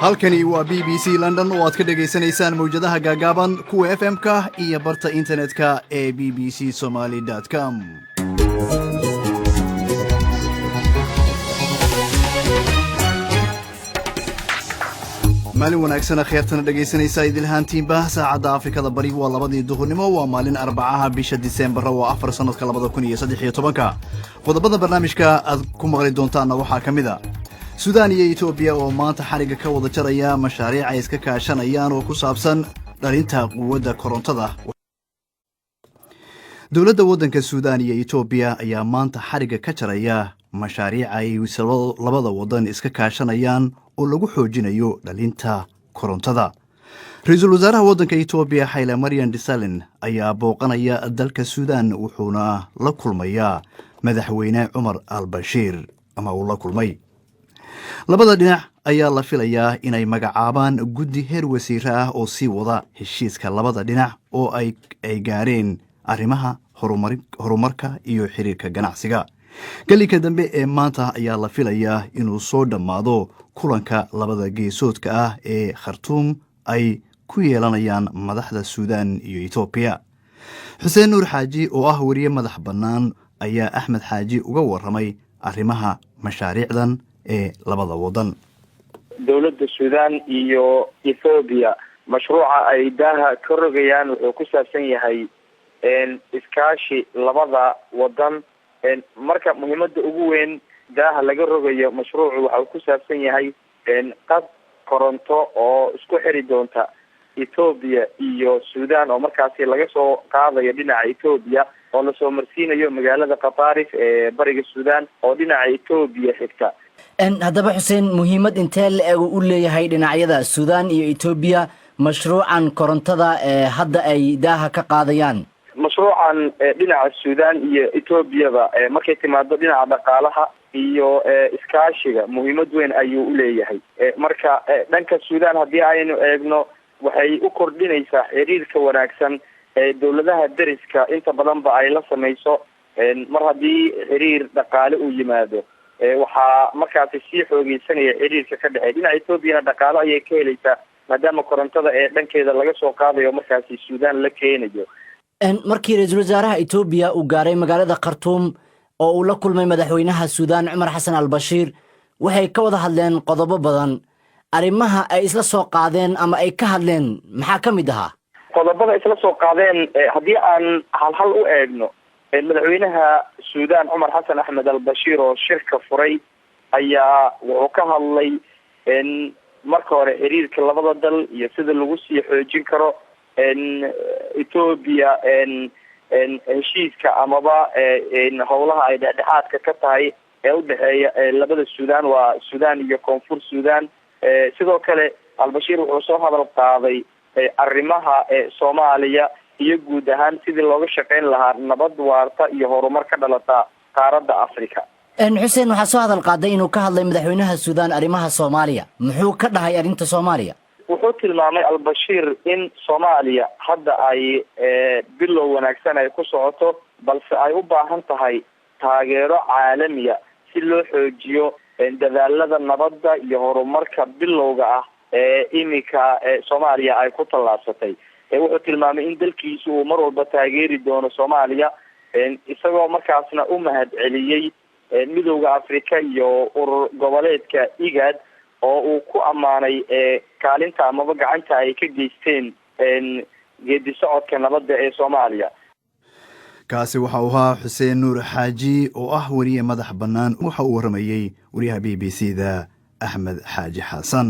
halkani waa BBC London oo aad ka dhageysanaysaan mawjadaha gaagaaban kuwa FM-ka iyo barta internetka ee bbcsomali.com. maalin wanaagsan khayrtana dhageysanaysa idilhaantiinba saacadda Afrikada bari waa 2 duhurnimo waa maalin Arbacaha bisha December waa 4 sanadka 2013 qodobada barnaamijka aad ku maqli doontaan waxaa kamid ah Suudaan iyo Itoobiya oo maanta xariga ka wada jaraya mashaariic ay iska kaashanayaan oo ku saabsan dhalinta quwadda korontada. Dawladda waddanka Suudaan iyo Itoobiya ayaa maanta xariga ka jaraya mashaariic ay labada waddan iska kaashanayaan oo lagu xoojinayo dhalinta korontada. Ra'iisul Wasaaraha waddanka Itoobiya Haile Mariam Desalegn ayaa booqanaya dalka Suudaan wuxuuna la kulmayaa madaxweyne Umar al-Bashir ama uu la kulmay. labada dhinac ayaa la filayaa inay magacaabaan guddi heer wasiir ah oo sii wada heshiiska labada dhinac oo ay gaareen arrimaha horumarka iyo xiriirka ganacsiga. galinka dambe ee maanta ayaa la filayaa inuu soo dhammaado kulanka labada geesoodka ah ee Khartoum ay ku yeelanayaan madaxda Suudaan iyo Itoobiya. Xuseen Nuur Xaaji oo ah wariye madax bannaan ayaa Axmed Xaaji uga warramay arrimaha mashaariicdan ee labada wadan. dawladda Suudaan iyo Itoobiya mashruuca ay daaha ka rogayaan wuxuu ku saabsan yahay iskaashi labada wadan. marka muhiimada ugu weyn daaha laga rogayo mashruucu waxa uu ku saabsan yahay qad koronto oo isku xiri doonta Itoobiya iyo Suudaan oo markaasi laga soo qaadayo dhinaca Itoobiya oo la soo marsiinayo magaalada Qatarif ee bariga Suudaan oo dhinaca Itoobiya xigta. haddaba Xuseen muhiimad intee la u leeyahay dhinacyada Suudaan iyo Itoobiya mashruucan korontada hadda ay daaha ka qaadayaan? mashruucan dhinaca Suudaan iyo Itoobiyaba markay timaado dhinaca dhaqaalaha iyo iskaashiga muhiimad weyn ayuu u leeyahay. marka dhanka Suudaan haddii aynu eegno waxay u kordhinaysaa xiriirka wanaagsan ee dawladaha dariska inta badan ba ay la samayso. mar haddii xiriir dhaqaale uu yimaado waxaa markaasi sii xoogeysanaya xiriirka ka dhexeeya dhinaca Itoobiyana dhaqaale ayay ka helaysaa maadaama korontada ee dhankeeda laga soo qaadayo markaasi Suudaan la keenayo. markii ra'iisul wasaaraha Itoobiya uu gaaray magaalada Khartoum oo uu la kulmay madaxweynaha Suudaan Umar Hassan al-Bashir waxay ka wada hadleen qodobo badan. arrimaha ay isla soo qaadeen ama ay ka hadleen maxaa ka mid ahaa? qodobada isla soo qaadeen haddii aan hal u eegno madaxweynaha Suudaan Umar Hassan Ahmed al-Bashir oo shirka furay ayaa wuxuu ka hadlay marka hore xiriirka labada dal iyo sida lagu sii xoojin karo Itoobiya heshiiska amaba howlaha ay dhexdhexaadka ka tahay ee u dhexeeya labada Suudaan waa Suudaan iyo Koonfur Suudaan. sidoo kale al-Bashir wuxuu soo hadal qaaday arrimaha Soomaaliya iyo guud ahaan sidii looga shaqeyn lahaa nabad waarta iyo horumar ka dhalata qaaradda Afrika. Xuseen waxaa soo hadal qaaday inuu ka hadlay madaxweynaha Suudaan arrimaha Soomaaliya. muxuu ka dhahay arrinta Soomaaliya? wuxuu tilmaamay al-Bashir in Soomaaliya hadda ay bilow wanaagsan ay ku socoto balse ay u baahan tahay taageero caalamiya si loo xoojiyo dadaalada nabadda iyo horumarka bilowga ah ee imika Soomaaliya ay ku tallaabsatay. wuxuu tilmaamay in dalkiisu uu mar walba taageeri doono Soomaaliya isagoo markaasna u mahadceliyey midowga Afrika iyo urur goboleedka IGAD oo uu ku amaanay kaalinta amaba gacanta ay ka geysteen geedi socodka nabadda ee Soomaaliya. kaasi waxa uu ahaa Xuseen Nuur Xaaji oo ah wariye madax bannaan waxa uu waramayay wariyaha BBC-da Axmed Xaaji Xasan.